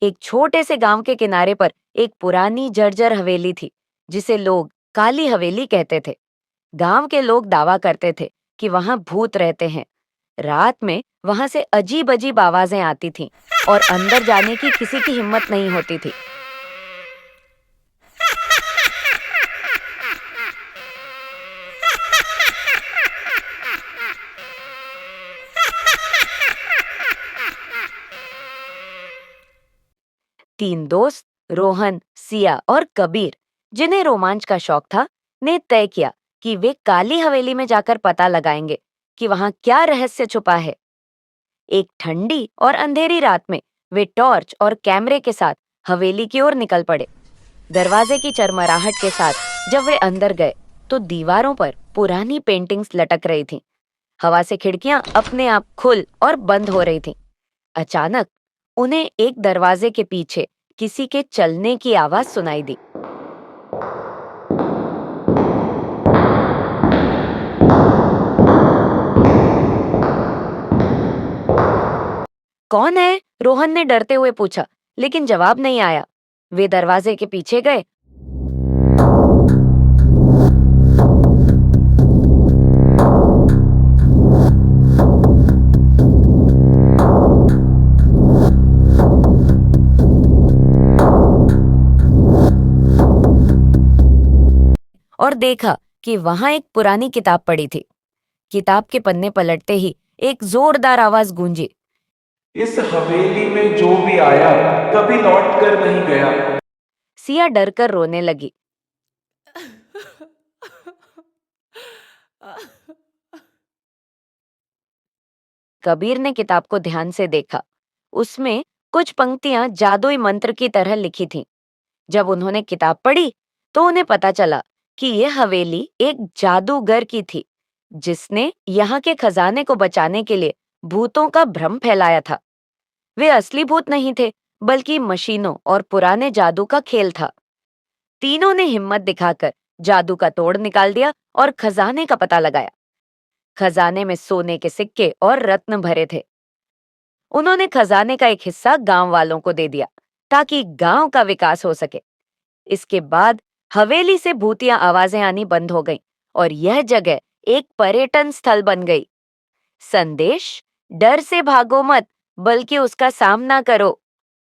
एक छोटे से गांव के किनारे पर एक पुरानी जर्जर हवेली थी, जिसे लोग काली हवेली कहते थे। गांव के लोग दावा करते थे कि वहां भूत रहते हैं। रात में वहां से अजीब अजीब आवाजें आती थीं और अंदर जाने की किसी की हिम्मत नहीं होती थी। 3 दोस्त, रोहन, सिया और कबीर, जिन्हें रोमांच का शौक था, ने तय किया कि वे काली हवेली में जाकर पता लगाएंगे कि वहां क्या रहस्य छुपा है। एक ठंडी और अंधेरी रात में वे टॉर्च और कैमरे के साथ हवेली की ओर निकल पड़े। दरवाजे की चरमराहट के साथ जब वे अंदर गए, तो दीवारों पर पुरानी पेंटिंग्स लटक रही थीं। हवा से खिड़कियां अपने आप खुल और बंद हो रही थीं। अचानक उन्हें एक दरवाजे के पीछे किसी के चलने की आवाज सुनाई दी। कौन है? रोहन ने डरते हुए पूछा, लेकिन जवाब नहीं आया। वे दरवाजे के पीछे गए और देखा कि वहां एक पुरानी किताब पड़ी थी। किताब के पन्ने पलटते ही एक जोरदार आवाज गूंजी। इस हवेली में जो भी आया कभी लौट कर नहीं गया। सिया डरकर रोने लगी। कबीर ने किताब को ध्यान से देखा। उसमें कुछ पंक्तियां जादुई मंत्र की तरह लिखी थीं। जब उन्होंने किताब पढ़ी, तो उन्हें पता चला कि यह हवेली एक जादूगर की थी, जिसने यहाँ के खजाने को बचाने के लिए भूतों का भ्रम फैलाया था। वे असली भूत नहीं थे, बल्कि मशीनों और पुराने जादू का खेल था। तीनों ने हिम्मत दिखाकर जादू का तोड़ निकाल दिया और खजाने का पता लगाया। खजाने में सोने के सिक्के और रत्न भरे थे। उन्होंने खजाने का एक हिस्सा गांव वालों को दे दिया, ताकि गांव का विकास हो सके। इसके बाद हवेली से भूतिया आवाजें आनी बंद हो गईं और यह जगह एक पर्यटन स्थल बन गई। संदेश: डर से भागो मत, बल्कि उसका सामना करो।